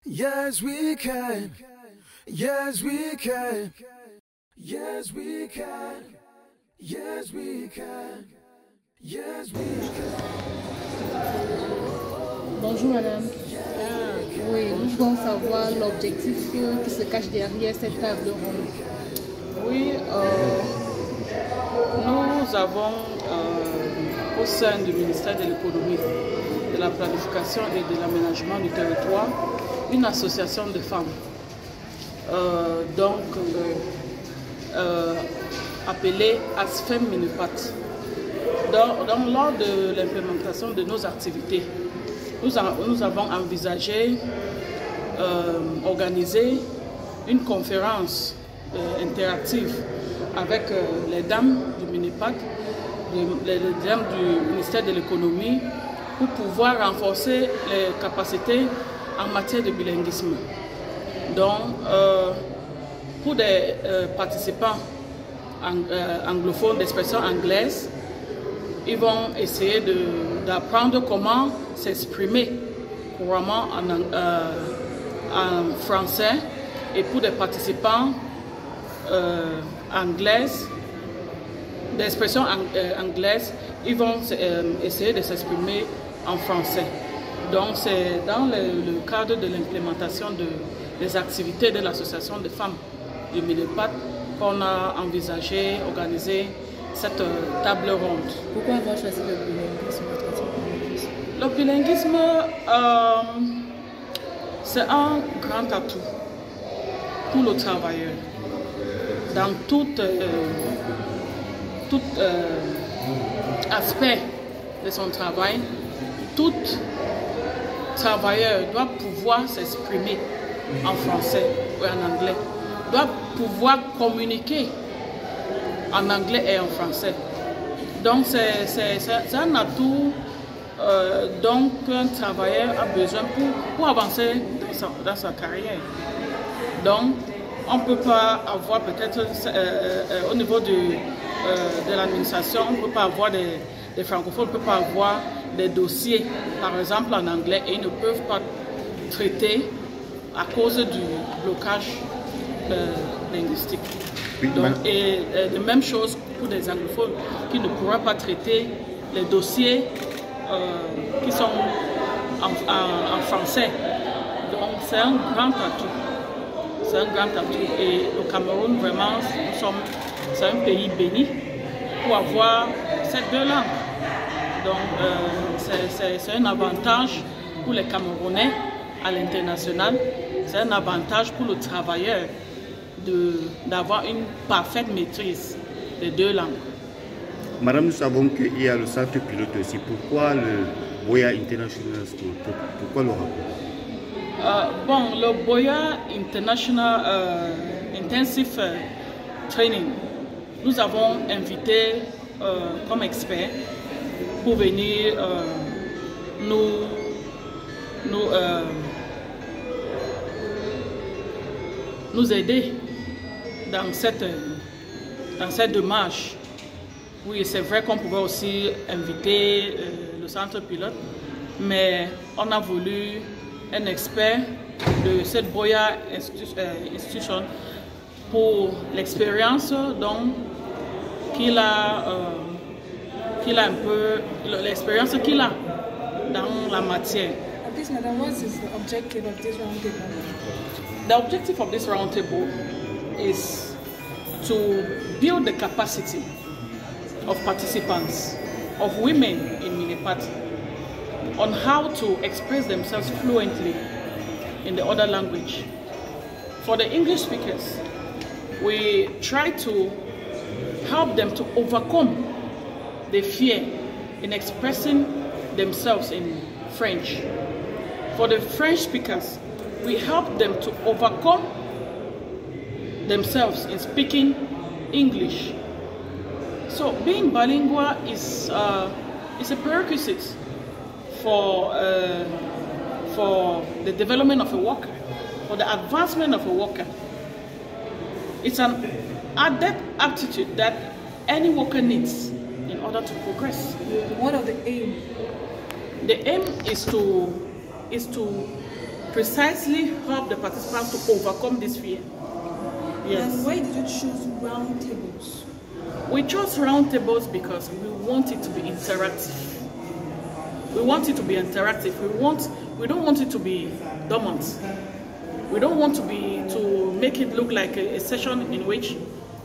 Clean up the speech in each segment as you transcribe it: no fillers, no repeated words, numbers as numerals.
Yes, we can. Yes, we can. Yes, we can. Yes, we can. Yes, we can. Bonjour madame. Oui, nous voulons savoir l'objectif qui se cache derrière cette table ronde. Oui, nous avons au sein du ministère de l'économie, de la planification et de l'aménagement du territoire une association de femmes. Appelée ASFEM Minipat. Lors de l'implémentation de nos activités, nous avons envisagé organiser une conférence interactive avec les dames du Minipat, les dames du ministère de l'économie, pour pouvoir renforcer les capacités en matière de bilinguisme. Donc, pour des participants anglophones d'expression anglaise, ils vont essayer d'apprendre comment s'exprimer couramment en français. Et pour des participants anglaises, d'expression anglaise, ils vont essayer de s'exprimer en français. Donc c'est dans le cadre de l'implémentation des activités de l'association des femmes du Minipat qu'on a envisagé organiser cette table ronde. Pourquoi avoir choisi le bilinguisme? Le bilinguisme, c'est un grand atout pour le travailleur. Dans tout aspect de son travail, tout travailleur doit pouvoir s'exprimer en français ou en anglais, doit pouvoir communiquer en anglais et en français. Donc c'est un atout dont un travailleur a besoin pour avancer dans sa carrière. Donc on ne peut pas avoir peut-être au niveau de l'administration, on ne peut pas avoir des francophones, on ne peut pas avoir des dossiers par exemple en anglais et ils ne peuvent pas traiter à cause du blocage linguistique. Donc, et de même chose pour des anglophones qui ne pourraient pas traiter les dossiers qui sont en français. Donc c'est un grand atout. C'est un grand atout. Et au Cameroun, vraiment, c'est un pays béni pour avoir ces deux langues. Donc c'est un avantage pour les Camerounais à l'international. C'est un avantage pour le travailleur d'avoir une parfaite maîtrise des deux langues. Madame, nous savons qu'il y a le centre pilote aussi. Pourquoi le Boya International School? Pourquoi le rapport? Le Boya International Intensive Training, nous avons invité comme experts pour venir nous aider dans cette démarche. Oui, c'est vrai qu'on pouvait aussi inviter le centre pilote, mais on a voulu un expert de cette Boya Institution pour l'expérience qu'il a un peu, l'expérience qu'il a dans la matière. Please, madam, what is the objective of this roundtable? The objective of this roundtable is to build the capacity of participants, of women in Minipat, on how to express themselves fluently in the other language. For the English speakers, we try to help them to overcome the fear in expressing themselves in French. For the French speakers, we help them to overcome themselves in speaking English. So being bilingual is a prerequisite for the development of a worker, for the advancement of a worker. It's an added aptitude that any worker needs in order to progress. What are the aims? The aim is to precisely help the participants to overcome this fear. Yes. And why did you choose round tables? We chose round tables because we want it to be interactive. We want it to be interactive. We don't want it to be dormant. We don't want to make it look like a session in which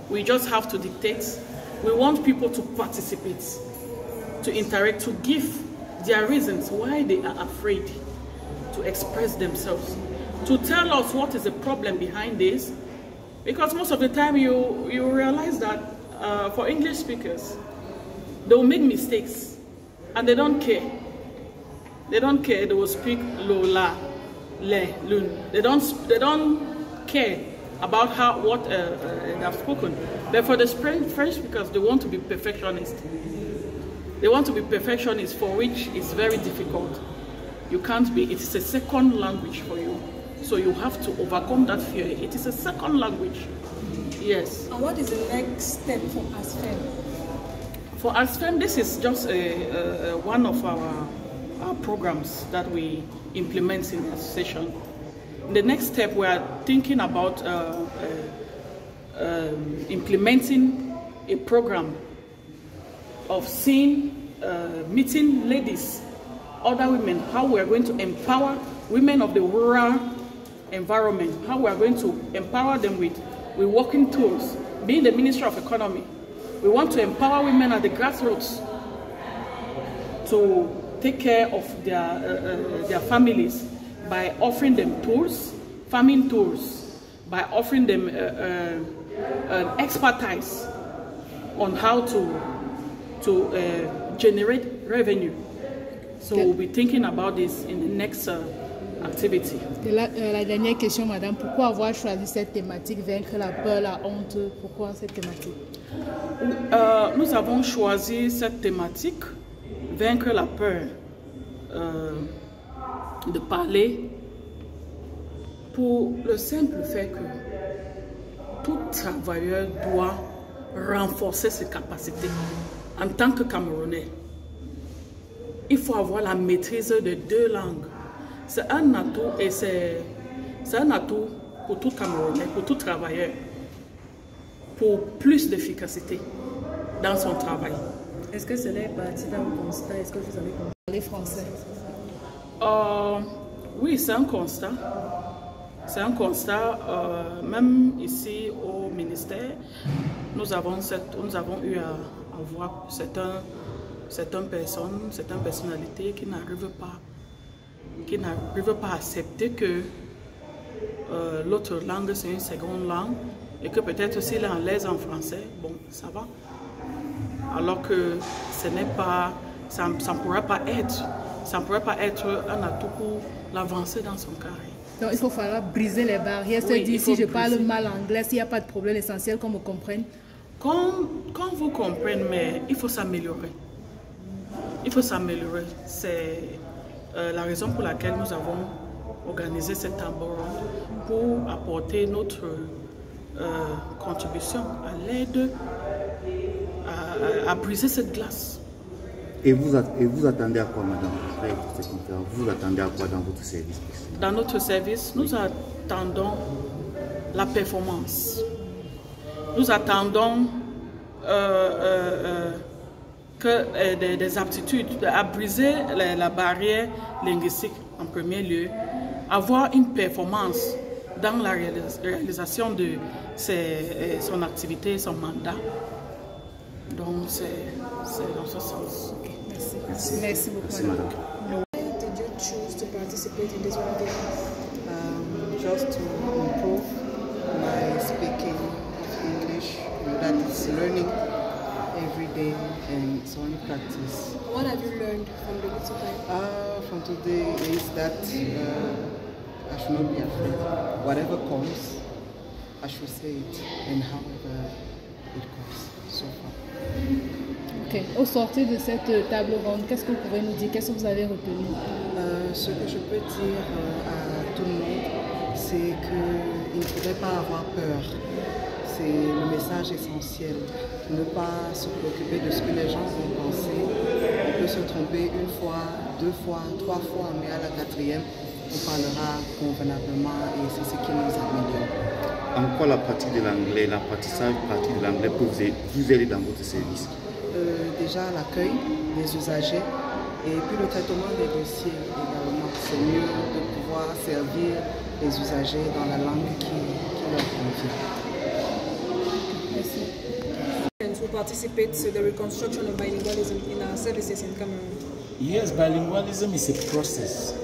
we just have to dictate. We want people to participate, to interact, to give their reasons why they are afraid to express themselves, to tell us what is the problem behind this. Because most of the time you realize that for English speakers, they will make mistakes and they don't care. They don't care. They will speak lo, la, le, lun. They don't care about what they have spoken. But for the French speakers, they want to be perfectionists. They want to be perfectionists, for which is very difficult. You can't be. It is a second language for you. So you have to overcome that fear. It is a second language. Yes. And what is the next step for ASFEM? For ASFEM, this is just one of our programs that we implement in the association. In the next step, we are thinking about implementing a program of meeting ladies, other women, how we are going to empower women of the rural environment, how we are going to empower them with working tools. Being the Ministry of Economy, we want to empower women at the grassroots to take care of their families by offering them tools, farming tools, by offering them expertise on how to generate revenue. So we'll be thinking about this in the next activity. La dernière question, madame, pourquoi avoir choisi cette thématique, vaincre la peur, la honte? Pourquoi cette thématique? Nous avons choisi cette thématique, vaincre la peur, de parler pour le simple fait que tout travailleur doit renforcer ses capacités en tant que Camerounais. Il faut avoir la maîtrise de 2 langues. C'est un atout et c'est un atout pour tout Camerounais, pour tout travailleur, pour plus d'efficacité dans son travail. Est-ce que cela est parti dans le constat? Est-ce que vous avez parlé français? Oui, c'est un constat. C'est un constat. Même ici au ministère, nous avons eu à voir certaines personnalités qui n'arrivent pas à accepter que l'autre langue c'est une seconde langue et que peut-être s'il est à l'aise en français, bon, ça va. Alors que ce n'est pas, ça ne pourrait pas être un atout pour l'avancée dans son carré. Donc il faut falloir briser les barrières, se dire si je parle mal anglais, s'il n'y a pas de problème, essentiel qu'on me comprenne. Quand vous comprenez, mais il faut s'améliorer. Il faut s'améliorer. C'est la raison pour laquelle nous avons organisé cette table ronde pour apporter notre contribution à l'aide à briser cette glace. Et vous attendez à quoi, madame, après cette conférence? Vous attendez à quoi dans votre service? Dans notre service, nous attendons la performance. Nous attendons des aptitudes, à briser la barrière linguistique en premier lieu, avoir une performance dans la réalisation de son activité, son mandat. Donc c'est dans ce sens. Okay. Merci beaucoup. Merci, madame. Why did you choose to participate in this one? Just to improve my speaking of English, that is learning every day and it's only practice. What have you learned from the little time? From today is that I should not be afraid. Whatever comes, I should say it, and however it comes so far. Ok. Au sortir de cette table ronde, qu'est-ce que vous pouvez nous dire? Qu'est-ce que vous avez retenu? Ce que je peux dire à tout le monde, c'est qu'il ne faudrait pas avoir peur. C'est le message essentiel. Ne pas se préoccuper de ce que les gens vont penser. On peut se tromper 1 fois, 2 fois, 3 fois, mais à la 4e, on parlera convenablement et c'est ce qui nous améliore. En quoi la pratique de l'anglais, l'apprentissage pratique de l'anglais peut vous aider dans votre service? Déjà l'accueil des usagers et puis le traitement des dossiers également. C'est mieux de pouvoir servir les usagers dans la langue qui leur convient. Merci. And to participate to the reconstruction of bilingualism in our services in Cameroon. Yes, bilingualism is a process.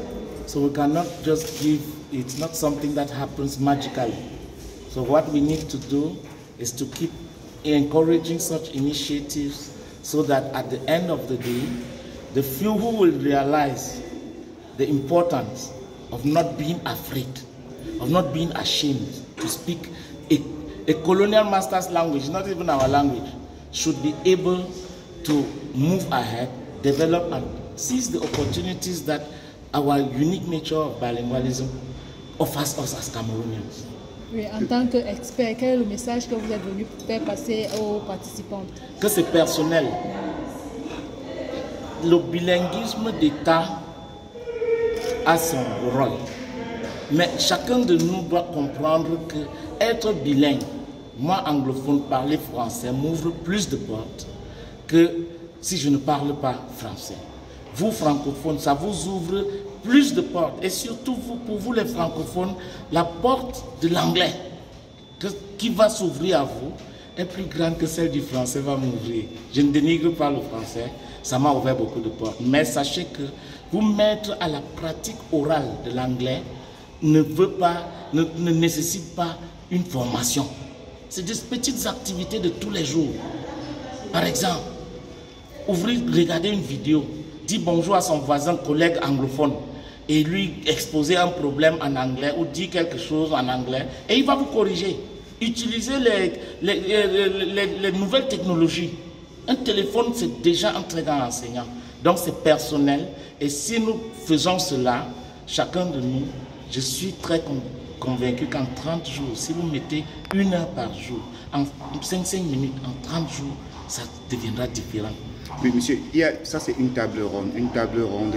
So we cannot just give, it's not something that happens magically. So what we need to do is to keep encouraging such initiatives so that at the end of the day, the few who will realize the importance of not being afraid, of not being ashamed to speak a colonial master's language, not even our language, should be able to move ahead, develop and seize the opportunities that our unique nature of bilingualism offers us as Cameroonians. Oui, en tant qu'expert, quel est le message que vous êtes venu faire passer aux participants? Que c'est personnel. Le bilinguisme d'État a son rôle. Mais chacun de nous doit comprendre que être bilingue, moi anglophone, parler français, m'ouvre plus de portes que si je ne parle pas français. Vous francophones, ça vous ouvre plus de portes. Et surtout pour vous les francophones, la porte de l'anglais qui va s'ouvrir à vous est plus grande que celle du français va m'ouvrir. Je ne dénigre pas le français, ça m'a ouvert beaucoup de portes. Mais sachez que vous mettre à la pratique orale de l'anglais ne nécessite pas une formation. C'est des petites activités de tous les jours. Par exemple, regarder une vidéo, dire bonjour à son voisin, collègue anglophone et lui exposer un problème en anglais ou dire quelque chose en anglais et il va vous corriger. Utilisez les nouvelles technologies. Un téléphone, c'est déjà un très grand enseignant. Donc c'est personnel et si nous faisons cela, chacun de nous, je suis très convaincu qu'en 30 jours, si vous mettez 1 heure par jour, en 5 minutes, en 30 jours, ça deviendra différent. Oui, monsieur, ça c'est une table ronde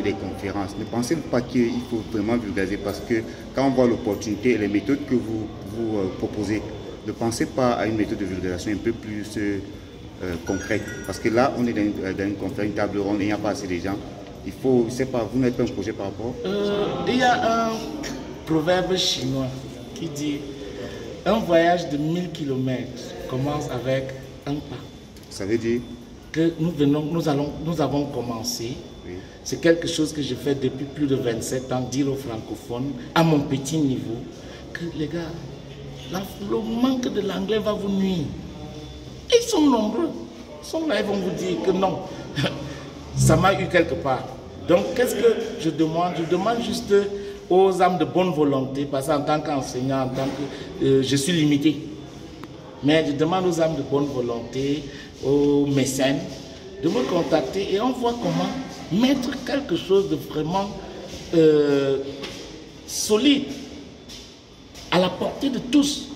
des conférences. Ne pensez-vous pas qu'il faut vraiment vulgariser parce que quand on voit l'opportunité et les méthodes que vous proposez, ne pensez pas à une méthode de vulgarisation un peu plus concrète. Parce que là, on est dans une conférence, une table ronde et il n'y a pas assez de gens. Il faut, je ne sais pas, vous n'avez pas un projet par rapport? Il y a un proverbe chinois qui dit un voyage de 1000 km commence avec un pas. Ça veut dire que nous avons commencé. Oui. C'est quelque chose que je fais depuis plus de 27 ans, dire aux francophones, à mon petit niveau, que les gars, le manque de l'anglais va vous nuire. Et ils sont nombreux. Ils sont là, ils vont vous dire que non, ça m'a eu quelque part. Donc, qu'est-ce que je demande? Je demande juste aux âmes de bonne volonté, parce qu'en tant qu'enseignant, en tant que je suis limité. Mais je demande aux âmes de bonne volonté, aux mécènes, de me contacter et on voit comment mettre quelque chose de vraiment solide à la portée de tous.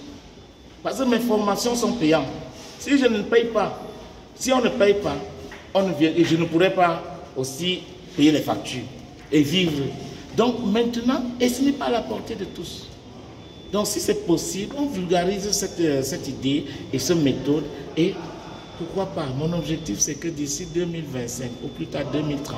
Parce que mes formations sont payantes. Si je ne paye pas, si on ne paye pas, on ne vient, et je ne pourrais pas aussi payer les factures et vivre. Donc maintenant, et ce n'est pas à la portée de tous. Donc si c'est possible, on vulgarise cette idée et cette méthode et pourquoi pas. Mon objectif c'est que d'ici 2025 ou plus tard 2030,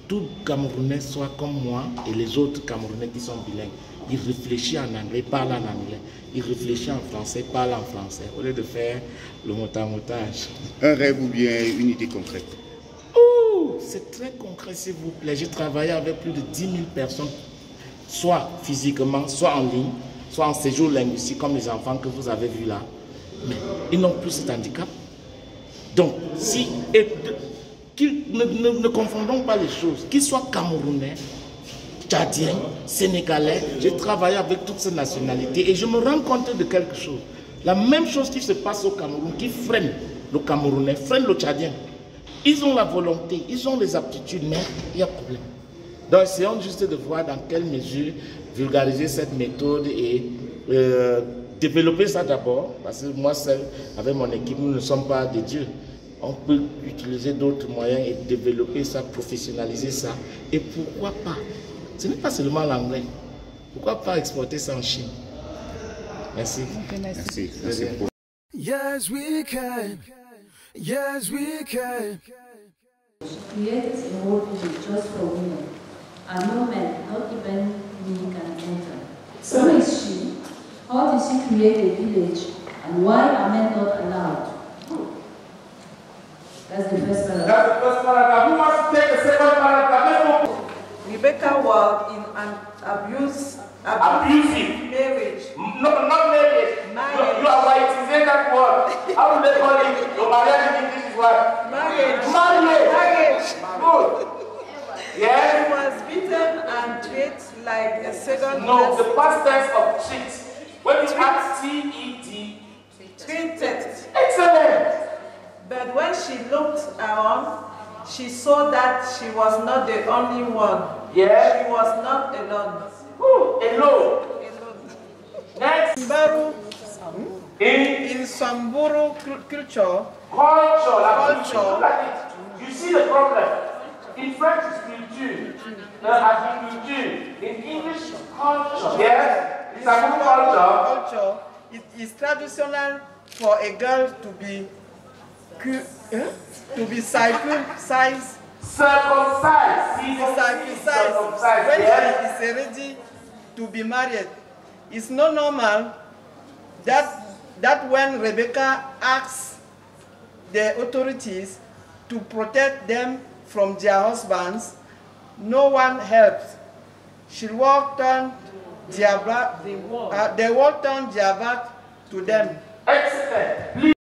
tout Camerounais soit comme moi et les autres Camerounais qui sont bilingues. Il réfléchit en anglais, parle en anglais. Il réfléchit en français, parle en français, au lieu de faire le motamotage. Un rêve ou bien une idée concrète? Oh, c'est très concret s'il vous plaît. J'ai travaillé avec plus de 10 000 personnes, soit physiquement, soit en ligne, soit en séjour linguistique, comme les enfants que vous avez vus là. Mais ils n'ont plus cet handicap. Donc, ne confondons pas les choses. Qu'ils soient camerounais, tchadiens, sénégalais, j'ai travaillé avec toutes ces nationalités et je me rends compte de quelque chose. La même chose qui se passe au Cameroun, qui freine le Camerounais, freine le tchadien. Ils ont la volonté, ils ont les aptitudes, mais il y a problème. Donc, essayons juste de voir dans quelle mesure vulgariser cette méthode et développer ça d'abord, parce que moi seul, avec mon équipe, nous ne sommes pas des dieux. On peut utiliser d'autres moyens et développer ça, professionnaliser ça. Et pourquoi pas? Ce n'est pas seulement l'anglais. Pourquoi pas exporter ça en Chine? Merci. Merci. Merci beaucoup. Yes, we can. Yes, we can. Create a whole village just for women, and no men, not even me, can enter. So is she? How did she create a village, and why are men not allowed? That's the first paragraph. That's the first paragraph. Who wants to take the second paragraph? Rebecca was in an abusive marriage. No, not marriage. You are white. Say that word. How do they call it? Your marriage in English is what? Marriage. Marriage. Good. Yes. She was beaten and treated like a second. No, the past tense of treat. When you add T-E-D. Treated. Excellent. But when she looked around, she saw that she was not the only one. Yes. She was not alone. Alone. Next. In Samburu culture, you see the problem. In French, it's culture, agriculture. In English, culture. Yes. In Samburu culture, it is traditional for a girl to be circumcised. When she is ready to be married. It's not normal that when Rebecca asks the authorities to protect them from their husbands, no one helps. They all turned their back to them. Excellent.